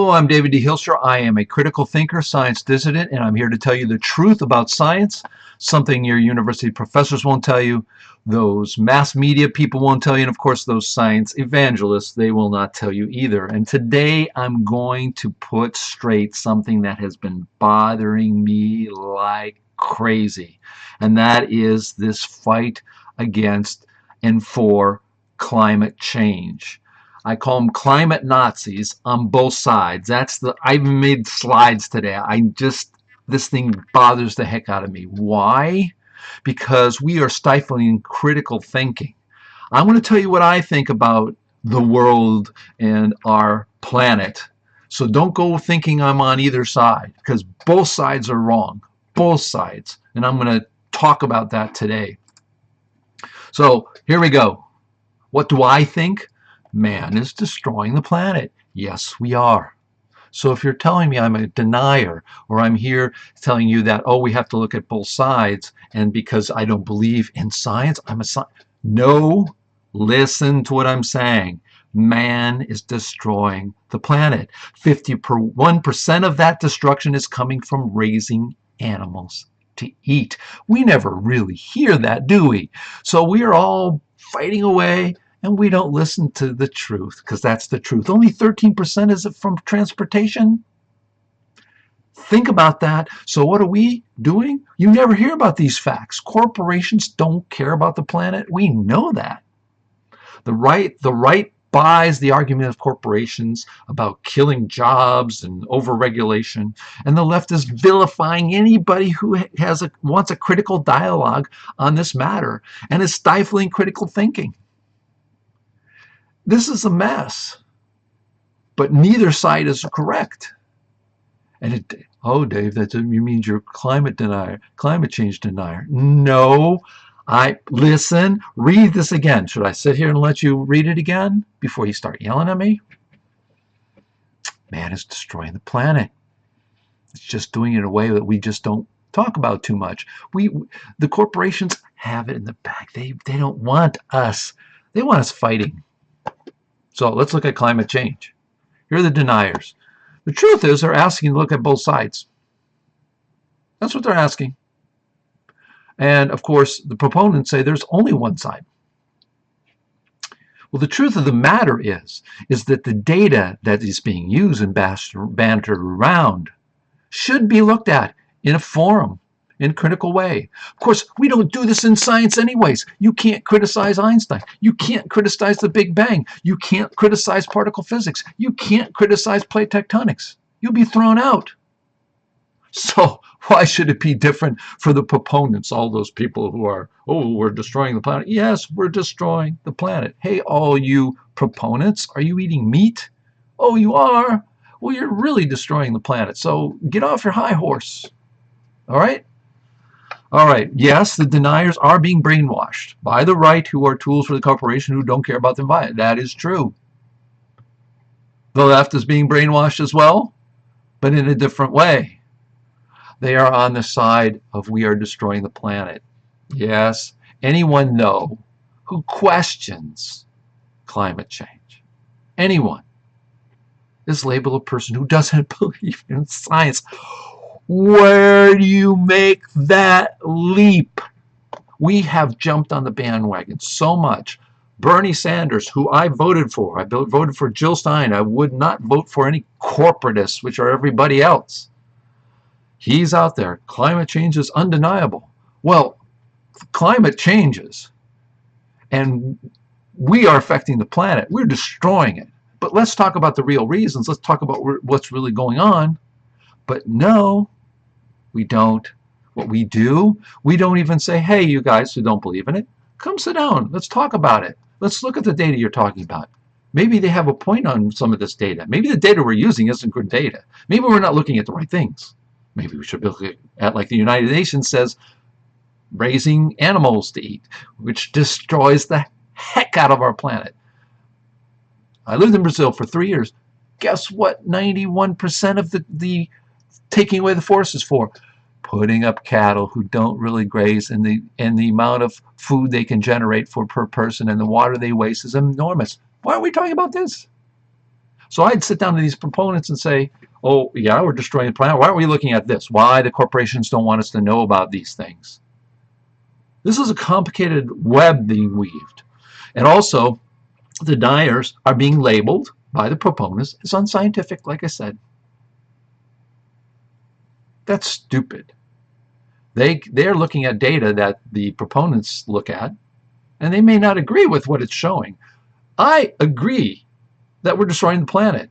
Hello, I'm David D. Hilster. I am a critical thinker, science dissident, and I'm here to tell you the truth about science, something your university professors won't tell you, those mass media people won't tell you, and of course those science evangelists, they will not tell you either. And today I'm going to put straight something that has been bothering me like crazy, and that is this fight against and for climate change. I call them climate Nazis on both sides. I've made slides today. This thing bothers the heck out of me. Why? Because we are stifling critical thinking. I want to tell you what I think about the world and our planet. So don't go thinking I'm on either side, because both sides are wrong. Both sides. And I'm going to talk about that today. So here we go. What do I think? Man is destroying the planet. Yes, we are. So if you're telling me I'm a denier, or I'm here telling you that, oh, we have to look at both sides, and because I don't believe in science, I'm a science. No, listen to what I'm saying. Man is destroying the planet. 51% of that destruction is coming from raising animals to eat. We never really hear that, do we? So we are all fighting away, and we don't listen to the truth, because that's the truth. Only 13% is from transportation. Think about that. So what are we doing? You never hear about these facts. Corporations don't care about the planet. We know that. The right buys the argument of corporations about killing jobs and overregulation, and the left is vilifying anybody who wants a critical dialogue on this matter and is stifling critical thinking. This is a mess, but neither side is correct. And oh, Dave, you mean you're climate change denier? No, listen, read this again. Should I sit here and let you read it again before you start yelling at me? Man is destroying the planet. It's just doing it in a way that we just don't talk about too much. The corporations have it in the back. They don't want us. They want us fighting. So let's look at climate change. Here are the deniers. The truth is they're asking to look at both sides. That's what they're asking. And of course, the proponents say there's only one side. Well, the truth of the matter is that the data that is being used and bantered around should be looked at in a forum, in a critical way. Of course, we don't do this in science anyways. You can't criticize Einstein. You can't criticize the Big Bang. You can't criticize particle physics. You can't criticize plate tectonics. You'll be thrown out. So why should it be different for the proponents, all those people who are, oh, we're destroying the planet? Yes, we're destroying the planet. Hey, all you proponents, are you eating meat? Oh, you are? Well, you're really destroying the planet. So get off your high horse. All right? All right, yes, the deniers are being brainwashed by the right, who are tools for the corporation who don't care about the environment. That is true. The left is being brainwashed as well, but in a different way. They are on the side of we are destroying the planet. Yes, anyone know who questions climate change? Anyone is labeled a person who doesn't believe in science. Where do you make that leap? We have jumped on the bandwagon so much. Bernie Sanders, who I voted for. I voted for Jill Stein. I would not vote for any corporatists, which are everybody else. He's out there. Climate change is undeniable. Well, climate changes, and we are affecting the planet. We're destroying it. But let's talk about the real reasons. Let's talk about what's really going on. But no, we don't. What we do, we don't even say, hey, you guys who don't believe in it, come sit down. Let's talk about it. Let's look at the data you're talking about. Maybe they have a point on some of this data. Maybe the data we're using isn't good data. Maybe we're not looking at the right things. Maybe we should be looking at, like the United Nations says, raising animals to eat, which destroys the heck out of our planet. I lived in Brazil for 3 years. Guess what 91% of the taking away the forest is for? Putting up cattle who don't really graze, and the amount of food they can generate per person and the water they waste is enormous. Why are we talking about this? So I'd sit down to these proponents and say, oh, yeah, we're destroying the planet. Why aren't we looking at this? Why the corporations don't want us to know about these things? This is a complicated web being weaved. And also, the deniers are being labeled by the proponents as unscientific, like I said. That's stupid. They're looking at data that the proponents look at, and they may not agree with what it's showing. I agree that we're destroying the planet.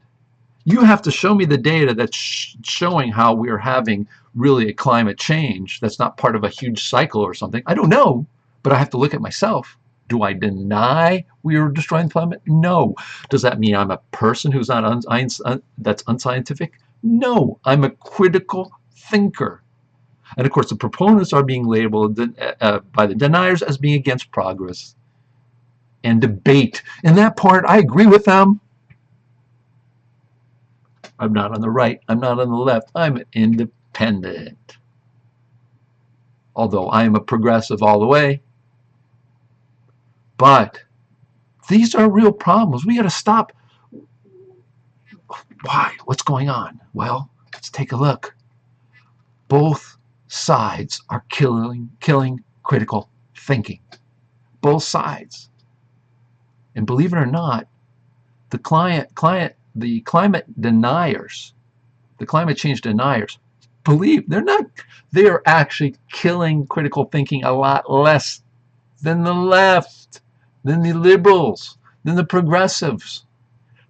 You have to show me the data that's showing how we're having really a climate change that's not part of a huge cycle or something. I don't know, but I have to look at myself. Do I deny we are destroying the planet? No. Does that mean I'm a person who's not that's unscientific? No. I'm a critical thinker. And of course, the proponents are being labeled by the deniers as being against progress and debate. In that part, I agree with them. I'm not on the right. I'm not on the left. I'm independent. Although I am a progressive all the way. But these are real problems. We got to stop. Why? What's going on? Well, let's take a look. Both sides are killing critical thinking. Both sides. And believe it or not, the climate deniers, the climate change deniers, believe they are actually killing critical thinking a lot less than the left, than the liberals, than the progressives.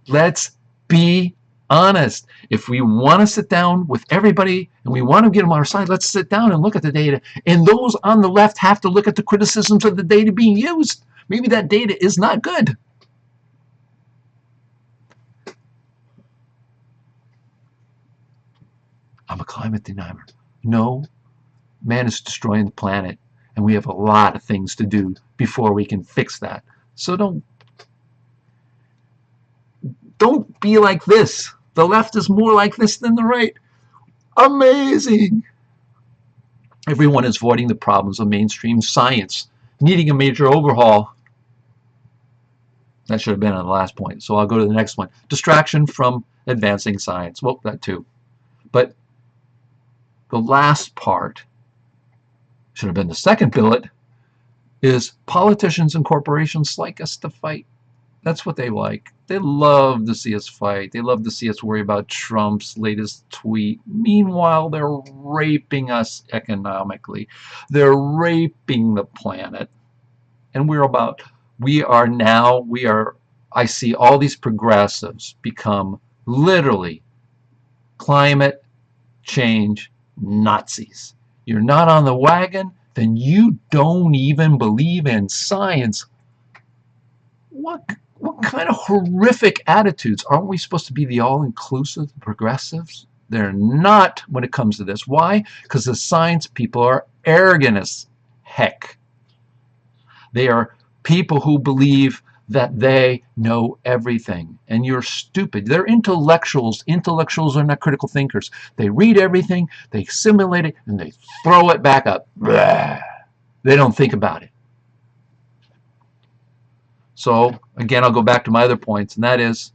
Let's be honest. If we want to sit down with everybody and we want to get them on our side, let's sit down and look at the data. And those on the left have to look at the criticisms of the data being used. Maybe that data is not good. I'm a climate denier. No, man is destroying the planet, and we have a lot of things to do before we can fix that. So don't be like this. The left is more like this than the right. Amazing. Everyone is avoiding the problems of mainstream science, needing a major overhaul. That should have been on the last point. So I'll go to the next one. Distraction from advancing science. Well, that too. But the last part, should have been the second billet, is politicians and corporations like us to fight. That's what they like. They love to see us fight. They love to see us worry about Trump's latest tweet. Meanwhile, they're raping us economically. They're raping the planet. And I see all these progressives become literally climate change Nazis. You're not on the wagon, then you don't even believe in science. What kind of horrific attitudes? Aren't we supposed to be the all-inclusive progressives? They're not when it comes to this. Why? Because the science people are arrogant as heck. They are people who believe that they know everything, and you're stupid. They're intellectuals. Intellectuals are not critical thinkers. They read everything, they assimilate it, and they throw it back up. Blah. They don't think about it. So again, I'll go back to my other points, and that is,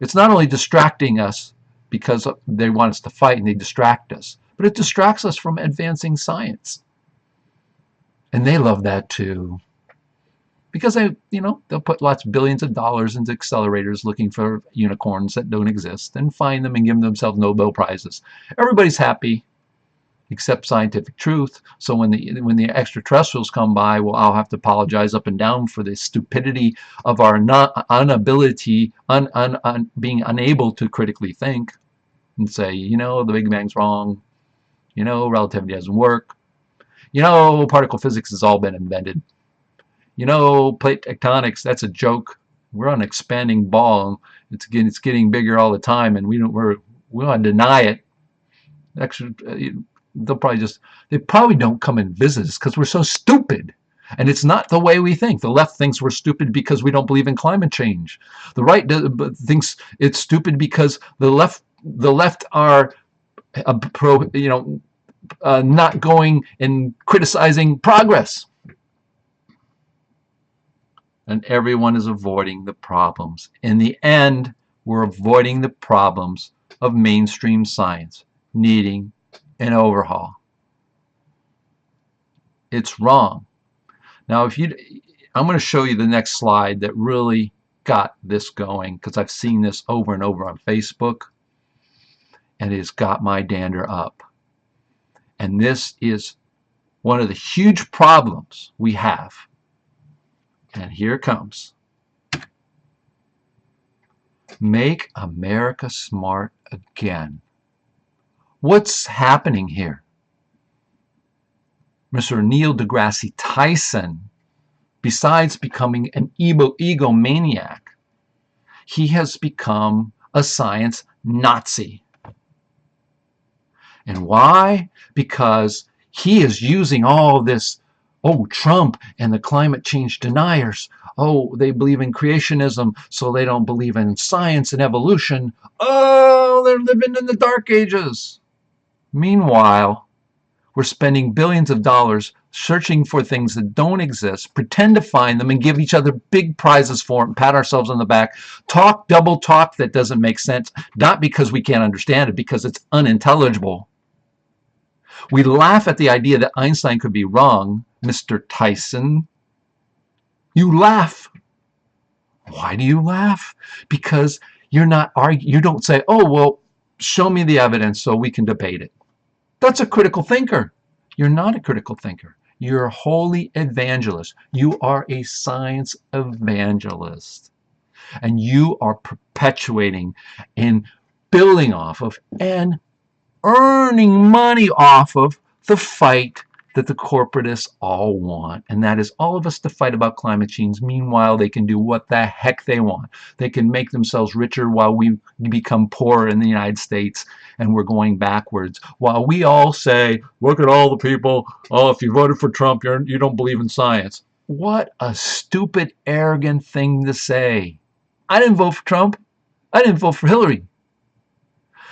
it's not only distracting us because they want us to fight and they distract us, but it distracts us from advancing science. And they love that too. Because they'll put billions of dollars into accelerators looking for unicorns that don't exist and find them and give themselves Nobel Prizes. Everybody's happy except scientific truth. So when the extraterrestrials come by, well, I'll have to apologize up and down for the stupidity of our inability, being unable to critically think and say, the Big Bang's wrong, relativity doesn't work, particle physics has all been invented. Plate tectonics, that's a joke. We're on an expanding ball. It's getting bigger all the time, and we want to deny it. Actually, they probably don't come and visit us because we're so stupid. And it's not the way we think. The left thinks we're stupid because we don't believe in climate change. The right thinks it's stupid because the left are not going and criticizing progress. And everyone is avoiding the problems. In the end, we're avoiding the problems of mainstream science needing an overhaul. It's wrong. Now, I'm going to show you the next slide that really got this going, because I've seen this over and over on Facebook, and it's got my dander up. And this is one of the huge problems we have. And here it comes. Make America smart again. What's happening here? Mr. Neil Degrasse Tyson, besides becoming an egomaniac, he has become a science Nazi. And why? Because he is using all this, oh, Trump and the climate change deniers, oh, they believe in creationism, so they don't believe in science and evolution. Oh, they're living in the dark ages. Meanwhile, we're spending billions of dollars searching for things that don't exist, pretend to find them, and give each other big prizes for it, and pat ourselves on the back, talk double talk that doesn't make sense, not because we can't understand it, because it's unintelligible. We laugh at the idea that Einstein could be wrong, Mr. Tyson. You laugh. Why do you laugh? Because you don't say, oh, well, show me the evidence so we can debate it. That's a critical thinker. You're not a critical thinker. You're a holy evangelist. You are a science evangelist. And you are perpetuating and building off of and earning money off of the fight that the corporatists all want, and that is all of us to fight about climate change. Meanwhile, they can do what the heck they want. They can make themselves richer while we become poorer in the United States, and we're going backwards. While we all say, look at all the people, oh, if you voted for Trump, you don't believe in science. What a stupid, arrogant thing to say. I didn't vote for Trump. I didn't vote for Hillary.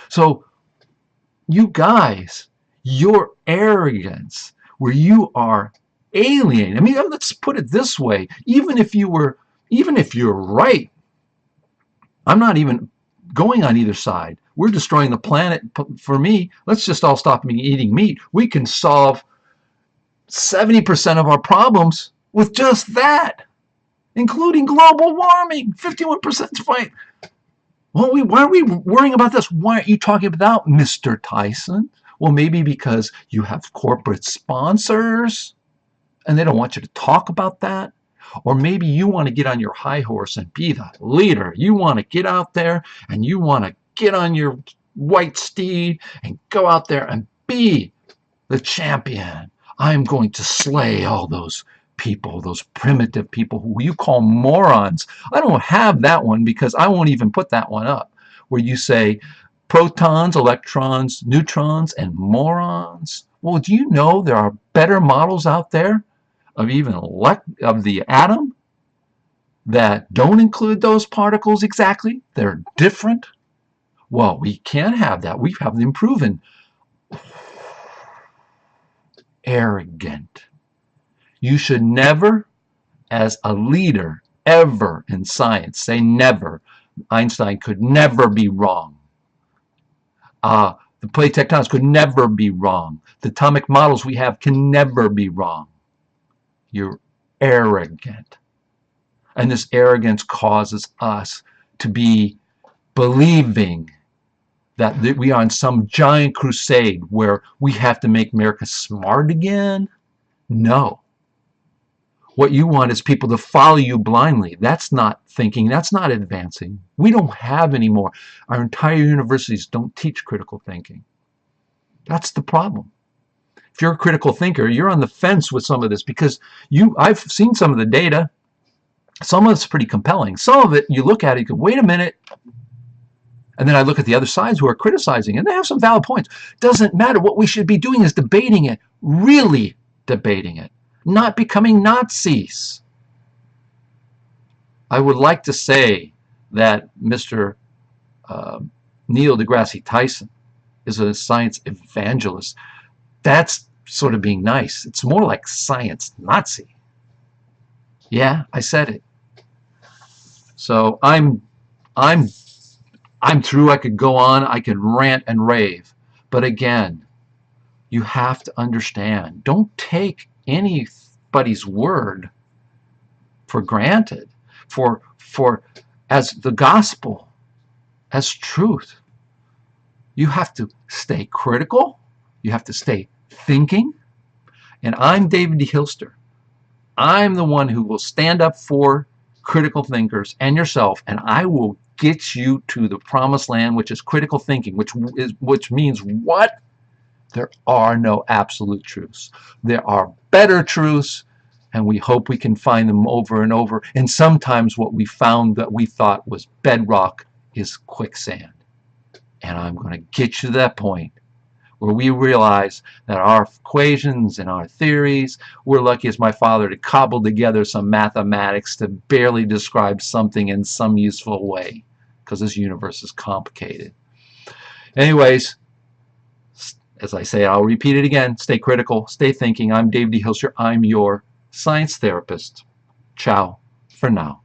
So, you guys, your arrogance, where you are alienating. I mean, let's put it this way. Even if you're right, I'm not even going on either side. We're destroying the planet. For me, let's just all stop eating meat. We can solve 70% of our problems with just that, including global warming. 51% is fine. Why are we worrying about this? Why aren't you talking about Mr. Tyson? Well, maybe because you have corporate sponsors and they don't want you to talk about that. Or maybe you want to get on your high horse and be the leader. You want to get out there and you want to get on your white steed and go out there and be the champion. I'm going to slay all those people, those primitive people who you call morons. I don't have that one because I won't even put that one up, where you say protons, electrons, neutrons, and morons. Well, do you know there are better models out there of even of the atom that don't include those particles exactly? They're different. Well, we can't have that. We have them proven. Arrogant. You should never, as a leader, ever in science, say never. Einstein could never be wrong. The plate tectonics could never be wrong. The atomic models we have can never be wrong. You're arrogant. And this arrogance causes us to be believing that we are on some giant crusade where we have to make America smart again. No. What you want is people to follow you blindly. That's not thinking. That's not advancing. We don't have anymore. Our entire universities don't teach critical thinking. That's the problem. If you're a critical thinker, you're on the fence with some of this because I've seen some of the data. Some of it's pretty compelling. Some of it, you look at it, you go, wait a minute. And then I look at the other sides who are criticizing, and they have some valid points. Doesn't matter. What we should be doing is debating it, really debating it, not becoming Nazis. I would like to say that Mr. Neil Degrasse Tyson is a science evangelist. That's sort of being nice. It's more like science Nazi. Yeah, I said it. So I'm I'm through. I could go on. I could rant and rave. But again, you have to understand, don't take anybody's word for granted, for as the gospel, as truth. You have to stay critical. You have to stay thinking. And I'm David D. Hilster. I'm the one who will stand up for critical thinkers and yourself, and I will get you to the promised land, which is critical thinking, which means what? There are no absolute truths. There are better truths, and we hope we can find them over and over. And sometimes what we found that we thought was bedrock is quicksand. And I'm going to get you to that point where we realize that our equations and our theories, we're lucky as my father to cobble together some mathematics to barely describe something in some useful way, because this universe is complicated. Anyways, as I say, I'll repeat it again, stay critical, stay thinking. I'm David D. Hilster. I'm your science therapist. Ciao for now.